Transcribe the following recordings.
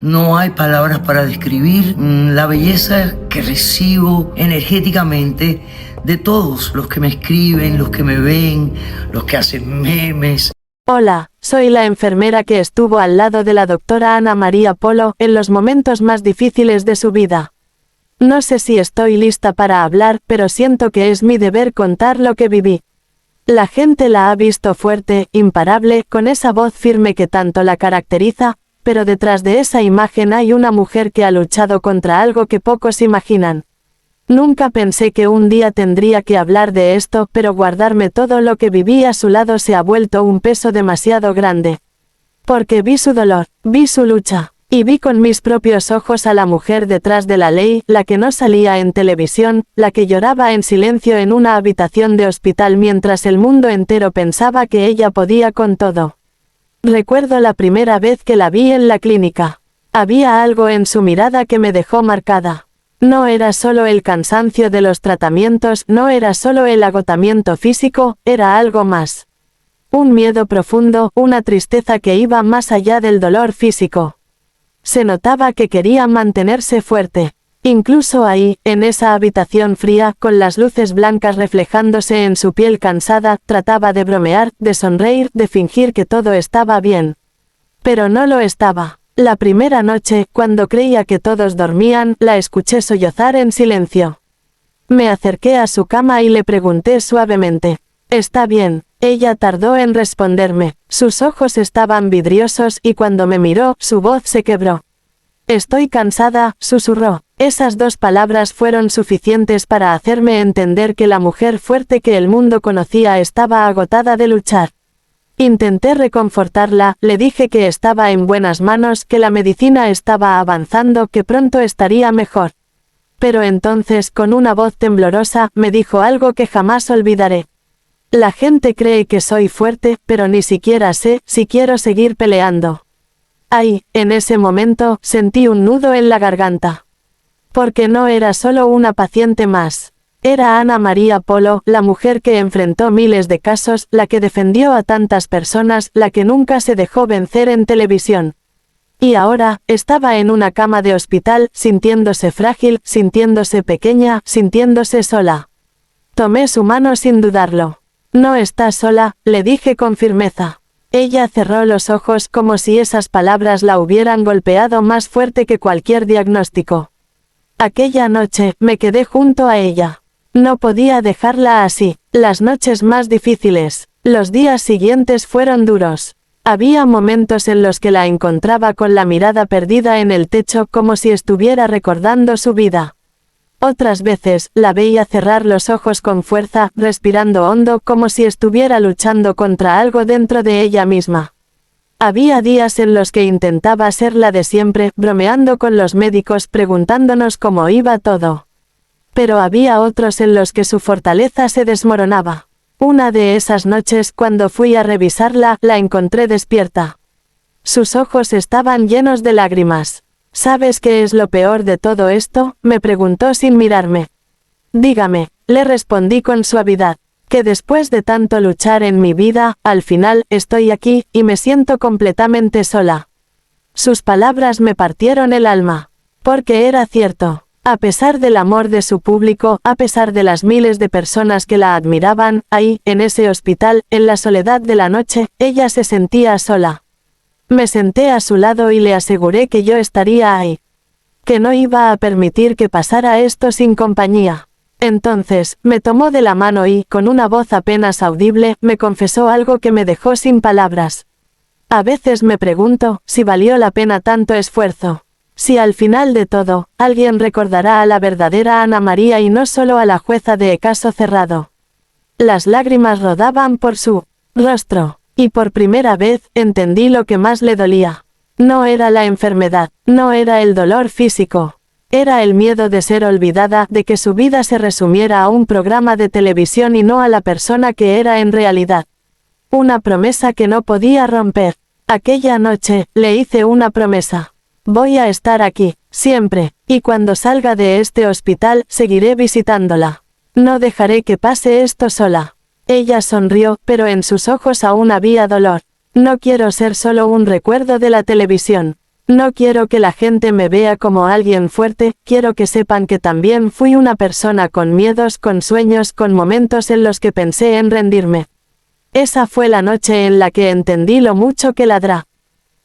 No hay palabras para describir la belleza que recibo energéticamente de todos los que me escriben, los que me ven, los que hacen memes. Hola, soy la enfermera que estuvo al lado de la doctora Ana María Polo en los momentos más difíciles de su vida. No sé si estoy lista para hablar, pero siento que es mi deber contar lo que viví. La gente la ha visto fuerte, imparable, con esa voz firme que tanto la caracteriza, pero detrás de esa imagen hay una mujer que ha luchado contra algo que pocos imaginan. Nunca pensé que un día tendría que hablar de esto, pero guardarme todo lo que viví a su lado se ha vuelto un peso demasiado grande. Porque vi su dolor, vi su lucha, y vi con mis propios ojos a la mujer detrás de la ley, la que no salía en televisión, la que lloraba en silencio en una habitación de hospital mientras el mundo entero pensaba que ella podía con todo. Recuerdo la primera vez que la vi en la clínica. Había algo en su mirada que me dejó marcada. No era solo el cansancio de los tratamientos, no era solo el agotamiento físico, era algo más. Un miedo profundo, una tristeza que iba más allá del dolor físico. Se notaba que quería mantenerse fuerte. Incluso ahí, en esa habitación fría, con las luces blancas reflejándose en su piel cansada, trataba de bromear, de sonreír, de fingir que todo estaba bien. Pero no lo estaba. La primera noche, cuando creía que todos dormían, la escuché sollozar en silencio. Me acerqué a su cama y le pregunté suavemente: ¿está bien? Ella tardó en responderme. Sus ojos estaban vidriosos y cuando me miró, su voz se quebró. Estoy cansada, susurró. Esas dos palabras fueron suficientes para hacerme entender que la mujer fuerte que el mundo conocía estaba agotada de luchar. Intenté reconfortarla, le dije que estaba en buenas manos, que la medicina estaba avanzando, que pronto estaría mejor. Pero entonces, con una voz temblorosa, me dijo algo que jamás olvidaré. La gente cree que soy fuerte, pero ni siquiera sé si quiero seguir peleando. Ahí, en ese momento, sentí un nudo en la garganta. Porque no era solo una paciente más. Era Ana María Polo, la mujer que enfrentó miles de casos, la que defendió a tantas personas, la que nunca se dejó vencer en televisión. Y ahora, estaba en una cama de hospital, sintiéndose frágil, sintiéndose pequeña, sintiéndose sola. Tomé su mano sin dudarlo. No estás sola, le dije con firmeza. Ella cerró los ojos como si esas palabras la hubieran golpeado más fuerte que cualquier diagnóstico. Aquella noche, me quedé junto a ella. No podía dejarla así. Las noches más difíciles, los días siguientes fueron duros. Había momentos en los que la encontraba con la mirada perdida en el techo como si estuviera recordando su vida. Otras veces, la veía cerrar los ojos con fuerza, respirando hondo como si estuviera luchando contra algo dentro de ella misma. Había días en los que intentaba ser la de siempre, bromeando con los médicos preguntándonos cómo iba todo. Pero había otros en los que su fortaleza se desmoronaba. Una de esas noches, cuando fui a revisarla, la encontré despierta. Sus ojos estaban llenos de lágrimas. ¿Sabes qué es lo peor de todo esto?, me preguntó sin mirarme. Dígame, le respondí con suavidad, que después de tanto luchar en mi vida, al final, estoy aquí, y me siento completamente sola. Sus palabras me partieron el alma. Porque era cierto. A pesar del amor de su público, a pesar de las miles de personas que la admiraban, ahí, en ese hospital, en la soledad de la noche, ella se sentía sola. Me senté a su lado y le aseguré que yo estaría ahí. Que no iba a permitir que pasara esto sin compañía. Entonces, me tomó de la mano y, con una voz apenas audible, me confesó algo que me dejó sin palabras. A veces me pregunto, si valió la pena tanto esfuerzo. Si al final de todo, alguien recordará a la verdadera Ana María y no solo a la jueza de caso cerrado. Las lágrimas rodaban por su rostro. Y por primera vez, entendí lo que más le dolía. No era la enfermedad, no era el dolor físico. Era el miedo de ser olvidada, de que su vida se resumiera a un programa de televisión y no a la persona que era en realidad. Una promesa que no podía romper. Aquella noche, le hice una promesa. Voy a estar aquí, siempre, y cuando salga de este hospital, seguiré visitándola. No dejaré que pase esto sola. Ella sonrió, pero en sus ojos aún había dolor. No quiero ser solo un recuerdo de la televisión. No quiero que la gente me vea como alguien fuerte, quiero que sepan que también fui una persona con miedos, con sueños, con momentos en los que pensé en rendirme. Esa fue la noche en la que entendí lo mucho que Ladra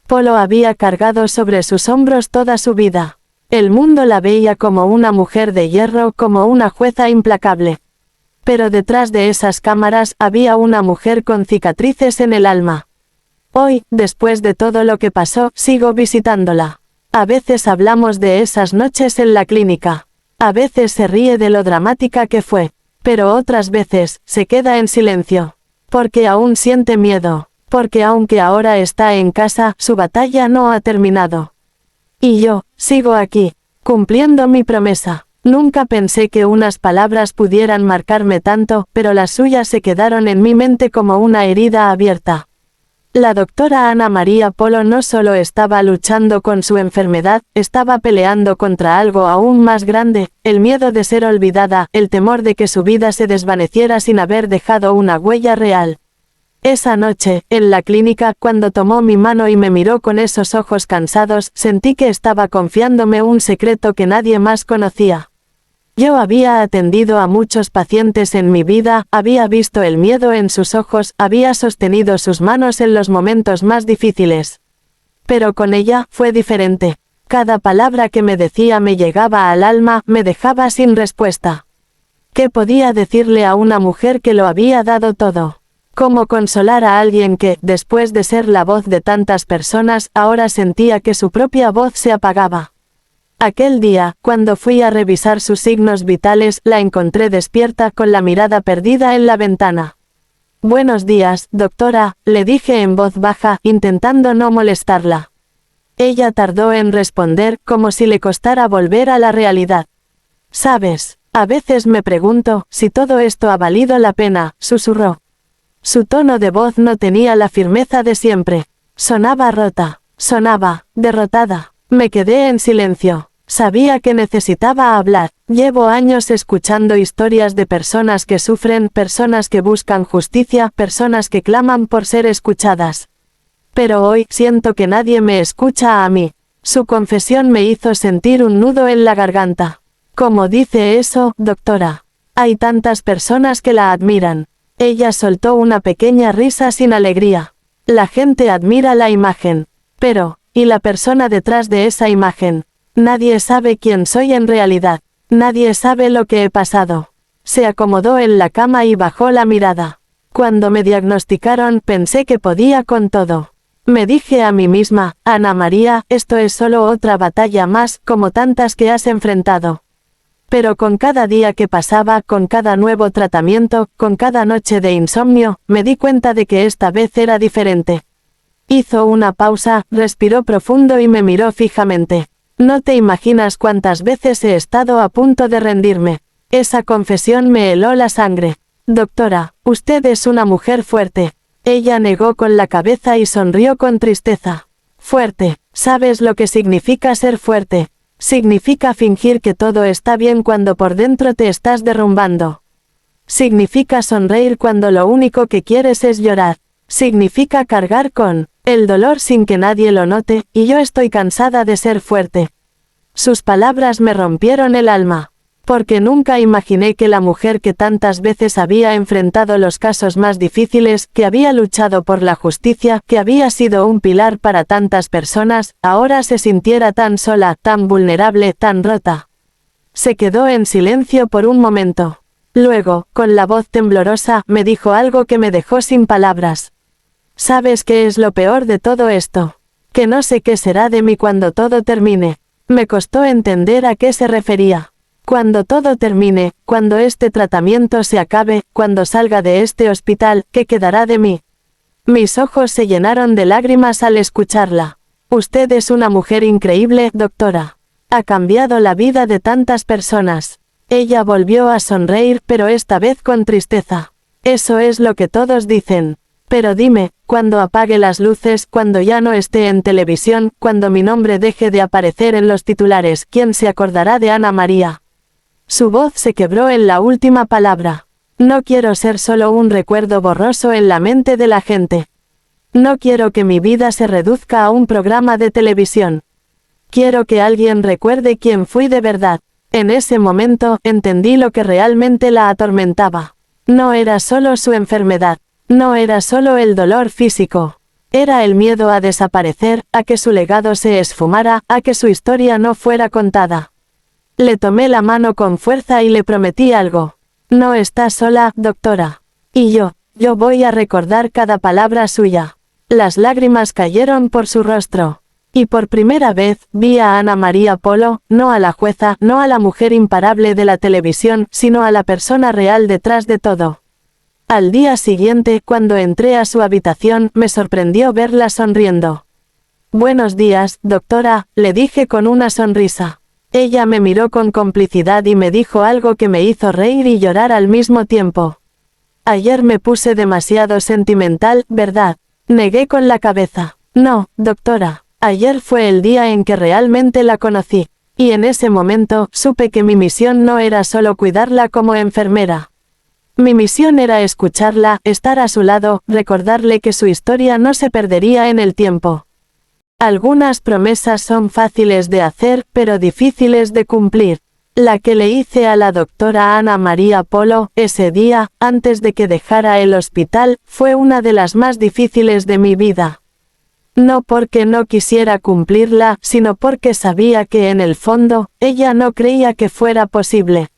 Polo había cargado sobre sus hombros toda su vida. El mundo la veía como una mujer de hierro, como una jueza implacable. Pero detrás de esas cámaras había una mujer con cicatrices en el alma. Hoy, después de todo lo que pasó, sigo visitándola. A veces hablamos de esas noches en la clínica. A veces se ríe de lo dramática que fue. Pero otras veces, se queda en silencio. Porque aún siente miedo. Porque aunque ahora está en casa, su batalla no ha terminado. Y yo, sigo aquí, cumpliendo mi promesa. Nunca pensé que unas palabras pudieran marcarme tanto, pero las suyas se quedaron en mi mente como una herida abierta. La doctora Ana María Polo no solo estaba luchando con su enfermedad, estaba peleando contra algo aún más grande, el miedo de ser olvidada, el temor de que su vida se desvaneciera sin haber dejado una huella real. Esa noche, en la clínica, cuando tomó mi mano y me miró con esos ojos cansados, sentí que estaba confiándome un secreto que nadie más conocía. Yo había atendido a muchos pacientes en mi vida, había visto el miedo en sus ojos, había sostenido sus manos en los momentos más difíciles. Pero con ella, fue diferente. Cada palabra que me decía me llegaba al alma, me dejaba sin respuesta. ¿Qué podía decirle a una mujer que lo había dado todo? ¿Cómo consolar a alguien que, después de ser la voz de tantas personas, ahora sentía que su propia voz se apagaba? Aquel día, cuando fui a revisar sus signos vitales, la encontré despierta con la mirada perdida en la ventana. «Buenos días, doctora», le dije en voz baja, intentando no molestarla. Ella tardó en responder, como si le costara volver a la realidad. «Sabes, a veces me pregunto, si todo esto ha valido la pena», susurró. Su tono de voz no tenía la firmeza de siempre. Sonaba rota, sonaba derrotada. Me quedé en silencio. Sabía que necesitaba hablar. Llevo años escuchando historias de personas que sufren, personas que buscan justicia, personas que claman por ser escuchadas. Pero hoy siento que nadie me escucha a mí. Su confesión me hizo sentir un nudo en la garganta. ¿Cómo dice eso, doctora? Hay tantas personas que la admiran. Ella soltó una pequeña risa sin alegría. La gente admira la imagen. Pero, ¿y la persona detrás de esa imagen? Nadie sabe quién soy en realidad. Nadie sabe lo que he pasado. Se acomodó en la cama y bajó la mirada. Cuando me diagnosticaron, pensé que podía con todo. Me dije a mí misma, Ana María, esto es solo otra batalla más, como tantas que has enfrentado. Pero con cada día que pasaba, con cada nuevo tratamiento, con cada noche de insomnio, me di cuenta de que esta vez era diferente. Hizo una pausa, respiró profundo y me miró fijamente. No te imaginas cuántas veces he estado a punto de rendirme. Esa confesión me heló la sangre. Doctora, usted es una mujer fuerte. Ella negó con la cabeza y sonrió con tristeza. Fuerte, ¿sabes lo que significa ser fuerte? Significa fingir que todo está bien cuando por dentro te estás derrumbando. Significa sonreír cuando lo único que quieres es llorar. Significa cargar con el dolor sin que nadie lo note, y yo estoy cansada de ser fuerte. Sus palabras me rompieron el alma. Porque nunca imaginé que la mujer que tantas veces había enfrentado los casos más difíciles, que había luchado por la justicia, que había sido un pilar para tantas personas, ahora se sintiera tan sola, tan vulnerable, tan rota. Se quedó en silencio por un momento. Luego, con la voz temblorosa, me dijo algo que me dejó sin palabras. ¿Sabes qué es lo peor de todo esto? Que no sé qué será de mí cuando todo termine. Me costó entender a qué se refería. Cuando todo termine, cuando este tratamiento se acabe, cuando salga de este hospital, ¿qué quedará de mí? Mis ojos se llenaron de lágrimas al escucharla. Usted es una mujer increíble, doctora. Ha cambiado la vida de tantas personas. Ella volvió a sonreír, pero esta vez con tristeza. Eso es lo que todos dicen. Pero dime, cuando apague las luces, cuando ya no esté en televisión, cuando mi nombre deje de aparecer en los titulares, ¿quién se acordará de Ana María? Su voz se quebró en la última palabra. No quiero ser solo un recuerdo borroso en la mente de la gente. No quiero que mi vida se reduzca a un programa de televisión. Quiero que alguien recuerde quién fui de verdad. En ese momento, entendí lo que realmente la atormentaba. No era solo su enfermedad. No era solo el dolor físico. Era el miedo a desaparecer, a que su legado se esfumara, a que su historia no fuera contada. Le tomé la mano con fuerza y le prometí algo. No está sola, doctora. Y yo voy a recordar cada palabra suya. Las lágrimas cayeron por su rostro. Y por primera vez, vi a Ana María Polo, no a la jueza, no a la mujer imparable de la televisión, sino a la persona real detrás de todo. Al día siguiente, cuando entré a su habitación, me sorprendió verla sonriendo. Buenos días, doctora, le dije con una sonrisa. Ella me miró con complicidad y me dijo algo que me hizo reír y llorar al mismo tiempo. Ayer me puse demasiado sentimental, ¿verdad? Negué con la cabeza. No, doctora. Ayer fue el día en que realmente la conocí. Y en ese momento, supe que mi misión no era solo cuidarla como enfermera. Mi misión era escucharla, estar a su lado, recordarle que su historia no se perdería en el tiempo. Algunas promesas son fáciles de hacer, pero difíciles de cumplir. La que le hice a la doctora Ana María Polo, ese día, antes de que dejara el hospital, fue una de las más difíciles de mi vida. No porque no quisiera cumplirla, sino porque sabía que en el fondo, ella no creía que fuera posible.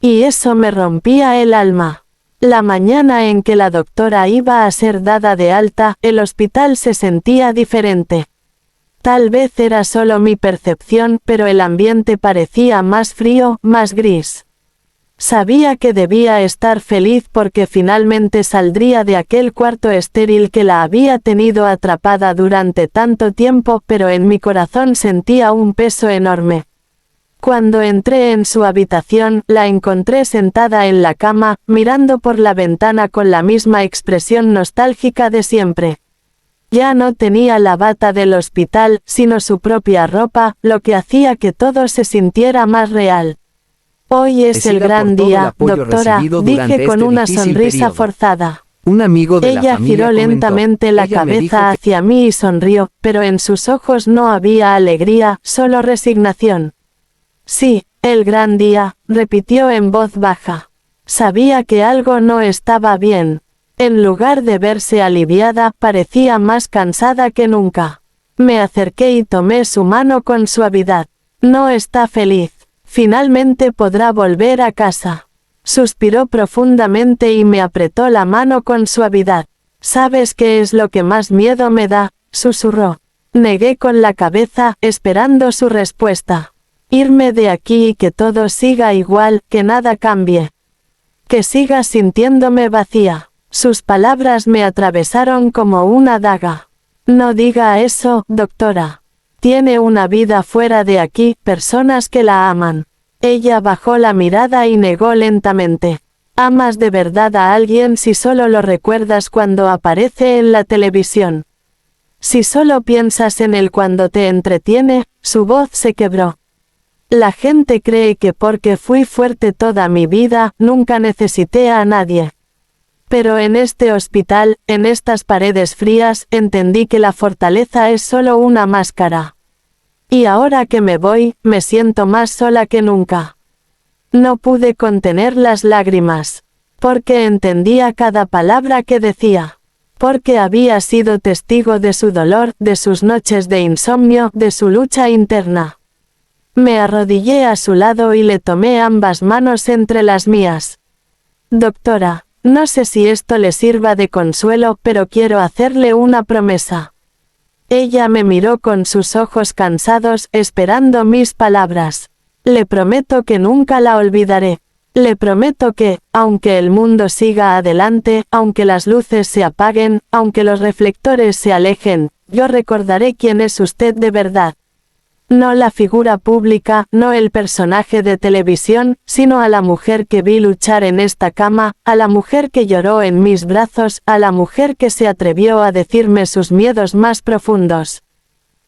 Y eso me rompía el alma. La mañana en que la doctora iba a ser dada de alta, el hospital se sentía diferente. Tal vez era solo mi percepción, pero el ambiente parecía más frío, más gris. Sabía que debía estar feliz porque finalmente saldría de aquel cuarto estéril que la había tenido atrapada durante tanto tiempo, pero en mi corazón sentía un peso enorme. Cuando entré en su habitación, la encontré sentada en la cama, mirando por la ventana con la misma expresión nostálgica de siempre. Ya no tenía la bata del hospital, sino su propia ropa, lo que hacía que todo se sintiera más real. Hoy es el gran día, doctora, dije con una sonrisa forzada. Un amigo de la Ella familia giró comentó, lentamente la "Ella me dijo cabeza que hacia mí y sonrió, pero en sus ojos no había alegría, solo resignación. Sí, el gran día, repitió en voz baja. Sabía que algo no estaba bien. En lugar de verse aliviada, parecía más cansada que nunca. Me acerqué y tomé su mano con suavidad. No está feliz. Finalmente podrá volver a casa. Suspiró profundamente y me apretó la mano con suavidad. ¿Sabes qué es lo que más miedo me da?, susurró. Negué con la cabeza, esperando su respuesta. Irme de aquí y que todo siga igual, que nada cambie. Que siga sintiéndome vacía. Sus palabras me atravesaron como una daga. No diga eso, doctora. Tiene una vida fuera de aquí, personas que la aman. Ella bajó la mirada y negó lentamente. ¿Amas de verdad a alguien si solo lo recuerdas cuando aparece en la televisión? Si solo piensas en él cuando te entretiene, su voz se quebró. La gente cree que porque fui fuerte toda mi vida, nunca necesité a nadie. Pero en este hospital, en estas paredes frías, entendí que la fortaleza es solo una máscara. Y ahora que me voy, me siento más sola que nunca. No pude contener las lágrimas. Porque entendía cada palabra que decía. Porque había sido testigo de su dolor, de sus noches de insomnio, de su lucha interna. Me arrodillé a su lado y le tomé ambas manos entre las mías. Doctora, no sé si esto le sirva de consuelo, pero quiero hacerle una promesa. Ella me miró con sus ojos cansados, esperando mis palabras. Le prometo que nunca la olvidaré. Le prometo que, aunque el mundo siga adelante, aunque las luces se apaguen, aunque los reflectores se alejen, yo recordaré quién es usted de verdad. No la figura pública, no el personaje de televisión, sino a la mujer que vi luchar en esta cama, a la mujer que lloró en mis brazos, a la mujer que se atrevió a decirme sus miedos más profundos.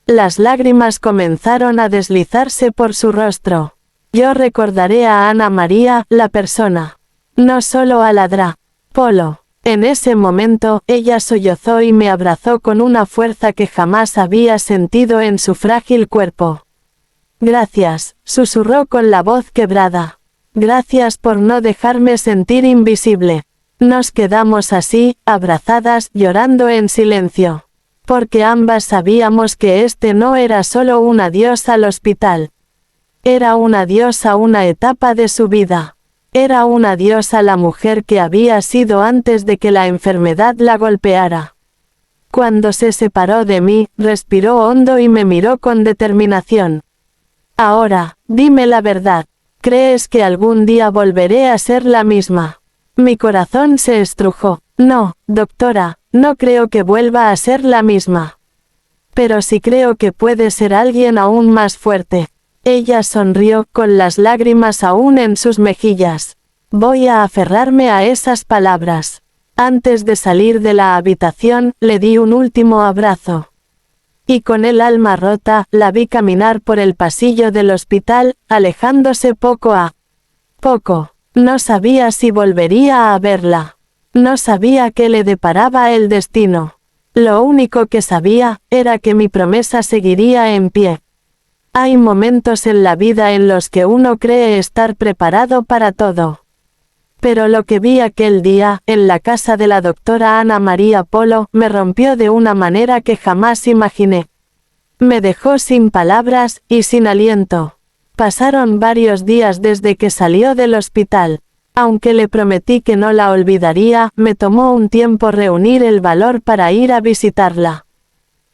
Las lágrimas comenzaron a deslizarse por su rostro. Yo recordaré a Ana María, la persona. No solo a la Polo. En ese momento, ella sollozó y me abrazó con una fuerza que jamás había sentido en su frágil cuerpo. Gracias, susurró con la voz quebrada. Gracias por no dejarme sentir invisible. Nos quedamos así, abrazadas, llorando en silencio. Porque ambas sabíamos que este no era solo un adiós al hospital. Era un adiós a una etapa de su vida. Era un adiós a la mujer que había sido antes de que la enfermedad la golpeara. Cuando se separó de mí, respiró hondo y me miró con determinación. Ahora, dime la verdad. ¿Crees que algún día volveré a ser la misma? Mi corazón se estrujó. No, doctora, no creo que vuelva a ser la misma. Pero sí creo que puede ser alguien aún más fuerte. Ella sonrió, con las lágrimas aún en sus mejillas. Voy a aferrarme a esas palabras. Antes de salir de la habitación, le di un último abrazo. Y con el alma rota, la vi caminar por el pasillo del hospital, alejándose poco a poco. No sabía si volvería a verla. No sabía qué le deparaba el destino. Lo único que sabía, era que mi promesa seguiría en pie. Hay momentos en la vida en los que uno cree estar preparado para todo. Pero lo que vi aquel día, en la casa de la doctora Ana María Polo, me rompió de una manera que jamás imaginé. Me dejó sin palabras, y sin aliento. Pasaron varios días desde que salió del hospital. Aunque le prometí que no la olvidaría, me tomó un tiempo reunir el valor para ir a visitarla.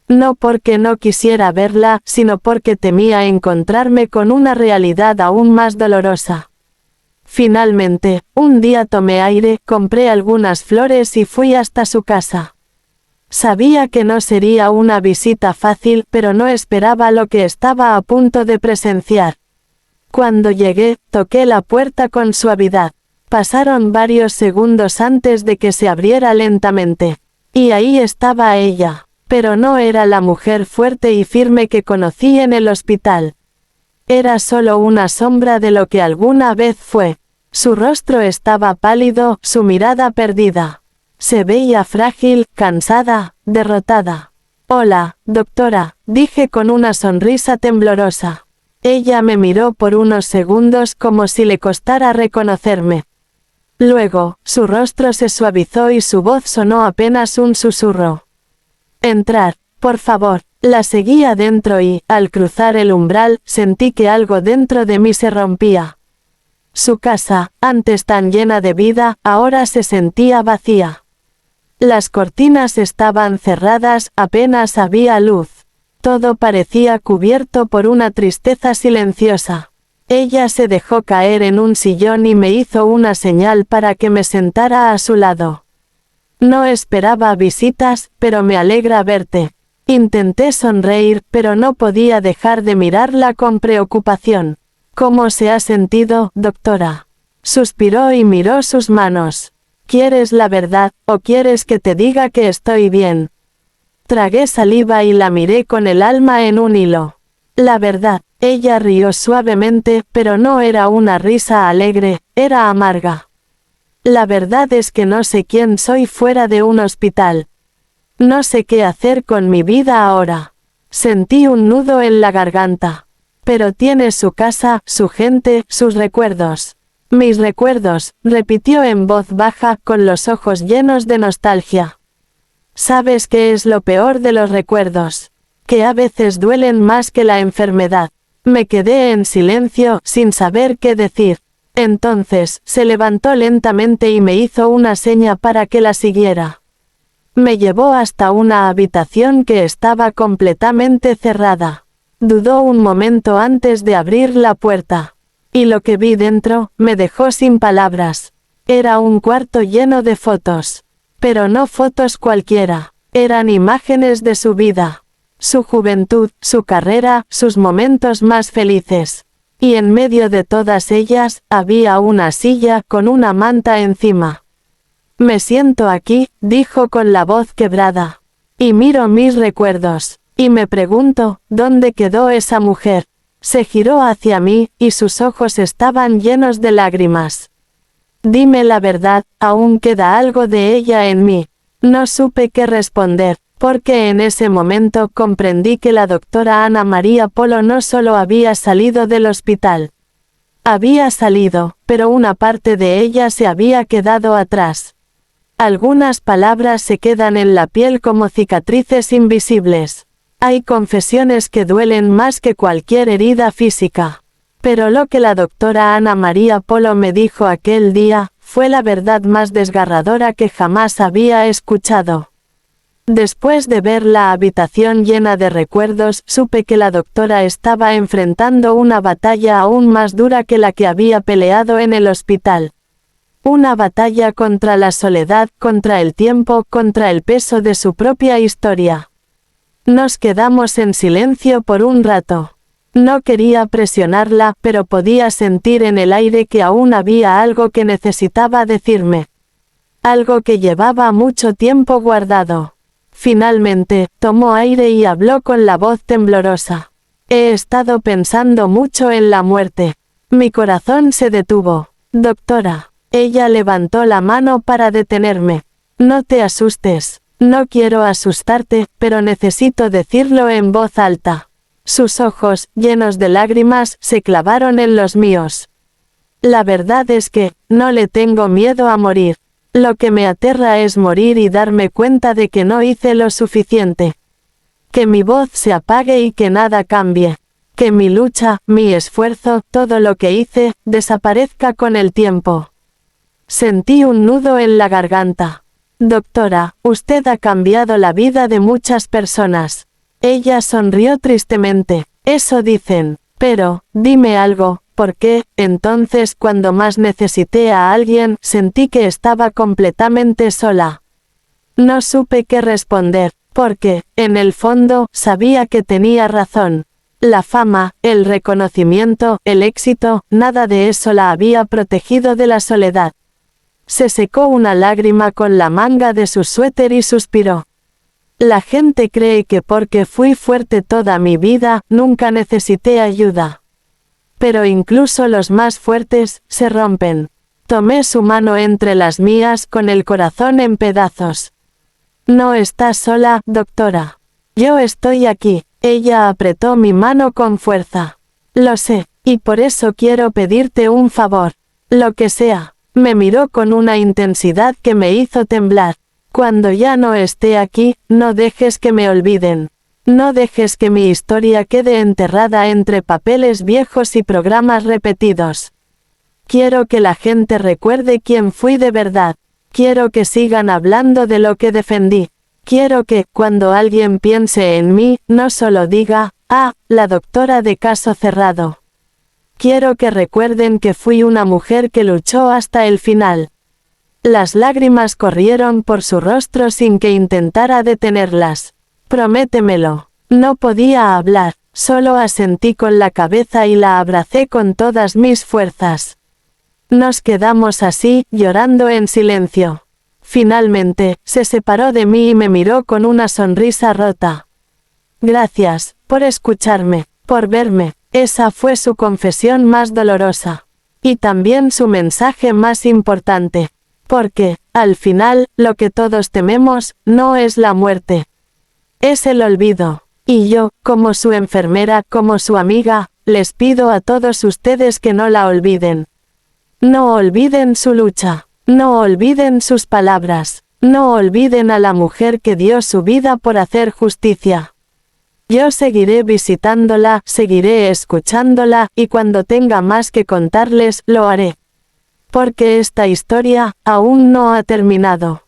No porque no quisiera verla, sino porque temía encontrarme con una realidad aún más dolorosa. Finalmente, un día tomé aire, compré algunas flores y fui hasta su casa. Sabía que no sería una visita fácil, pero no esperaba lo que estaba a punto de presenciar. Cuando llegué, toqué la puerta con suavidad. Pasaron varios segundos antes de que se abriera lentamente. Y ahí estaba ella. Pero no era la mujer fuerte y firme que conocí en el hospital. Era solo una sombra de lo que alguna vez fue. Su rostro estaba pálido, su mirada perdida. Se veía frágil, cansada, derrotada. Hola, doctora, dije con una sonrisa temblorosa. Ella me miró por unos segundos como si le costara reconocerme. Luego, su rostro se suavizó y su voz sonó apenas un susurro. Entrar, por favor. La seguí adentro y, al cruzar el umbral, sentí que algo dentro de mí se rompía. Su casa, antes tan llena de vida, ahora se sentía vacía. Las cortinas estaban cerradas, apenas había luz. Todo parecía cubierto por una tristeza silenciosa. Ella se dejó caer en un sillón y me hizo una señal para que me sentara a su lado. No esperaba visitas, pero me alegra verte. Intenté sonreír, pero no podía dejar de mirarla con preocupación. ¿Cómo se ha sentido, doctora? Suspiró y miró sus manos. ¿Quieres la verdad, o quieres que te diga que estoy bien? Tragué saliva y la miré con el alma en un hilo. La verdad, ella rió suavemente, pero no era una risa alegre, era amarga. La verdad es que no sé quién soy fuera de un hospital. No sé qué hacer con mi vida ahora. Sentí un nudo en la garganta. Pero tiene su casa, su gente, sus recuerdos. Mis recuerdos, repitió en voz baja, con los ojos llenos de nostalgia. ¿Sabes qué es lo peor de los recuerdos? Que a veces duelen más que la enfermedad. Me quedé en silencio, sin saber qué decir. Entonces, se levantó lentamente y me hizo una seña para que la siguiera. Me llevó hasta una habitación que estaba completamente cerrada. Dudó un momento antes de abrir la puerta. Y lo que vi dentro, me dejó sin palabras. Era un cuarto lleno de fotos. Pero no fotos cualquiera. Eran imágenes de su vida. Su juventud, su carrera, sus momentos más felices. Y en medio de todas ellas, había una silla con una manta encima. Me siento aquí, dijo con la voz quebrada. Y miro mis recuerdos. Y me pregunto, ¿dónde quedó esa mujer? Se giró hacia mí, y sus ojos estaban llenos de lágrimas. Dime la verdad, aún queda algo de ella en mí. No supe qué responder. Porque en ese momento comprendí que la doctora Ana María Polo no solo había salido del hospital. Había salido, pero una parte de ella se había quedado atrás. Algunas palabras se quedan en la piel como cicatrices invisibles. Hay confesiones que duelen más que cualquier herida física. Pero lo que la doctora Ana María Polo me dijo aquel día, fue la verdad más desgarradora que jamás había escuchado. Después de ver la habitación llena de recuerdos, supe que la doctora estaba enfrentando una batalla aún más dura que la que había peleado en el hospital. Una batalla contra la soledad, contra el tiempo, contra el peso de su propia historia. Nos quedamos en silencio por un rato. No quería presionarla, pero podía sentir en el aire que aún había algo que necesitaba decirme. Algo que llevaba mucho tiempo guardado. Finalmente, tomó aire y habló con la voz temblorosa. He estado pensando mucho en la muerte. Mi corazón se detuvo. Doctora. Ella levantó la mano para detenerme. No te asustes. No quiero asustarte, pero necesito decirlo en voz alta. Sus ojos, llenos de lágrimas, se clavaron en los míos. La verdad es que, no le tengo miedo a morir. Lo que me aterra es morir y darme cuenta de que no hice lo suficiente. Que mi voz se apague y que nada cambie. Que mi lucha, mi esfuerzo, todo lo que hice, desaparezca con el tiempo. Sentí un nudo en la garganta. Doctora, usted ha cambiado la vida de muchas personas. Ella sonrió tristemente. Eso dicen. Pero, dime algo. ¿Por qué? Entonces cuando más necesité a alguien, sentí que estaba completamente sola. No supe qué responder, porque, en el fondo, sabía que tenía razón. La fama, el reconocimiento, el éxito, nada de eso la había protegido de la soledad. Se secó una lágrima con la manga de su suéter y suspiró. La gente cree que porque fui fuerte toda mi vida, nunca necesité ayuda. Pero incluso los más fuertes, se rompen. Tomé su mano entre las mías con el corazón en pedazos. No estás sola, doctora. Yo estoy aquí. Ella apretó mi mano con fuerza. Lo sé, y por eso quiero pedirte un favor. Lo que sea. Me miró con una intensidad que me hizo temblar. Cuando ya no esté aquí, no dejes que me olviden. No dejes que mi historia quede enterrada entre papeles viejos y programas repetidos. Quiero que la gente recuerde quién fui de verdad. Quiero que sigan hablando de lo que defendí. Quiero que, cuando alguien piense en mí, no solo diga, ah, la doctora de caso cerrado. Quiero que recuerden que fui una mujer que luchó hasta el final. Las lágrimas corrieron por su rostro sin que intentara detenerlas. Prométemelo. No podía hablar, solo asentí con la cabeza y la abracé con todas mis fuerzas. Nos quedamos así, llorando en silencio. Finalmente, se separó de mí y me miró con una sonrisa rota. Gracias, por escucharme, por verme. Esa fue su confesión más dolorosa. Y también su mensaje más importante. Porque, al final, lo que todos tememos, no es la muerte. Es el olvido. Y yo, como su enfermera, como su amiga, les pido a todos ustedes que no la olviden. No olviden su lucha. No olviden sus palabras. No olviden a la mujer que dio su vida por hacer justicia. Yo seguiré visitándola, seguiré escuchándola, y cuando tenga más que contarles, lo haré. Porque esta historia, aún no ha terminado.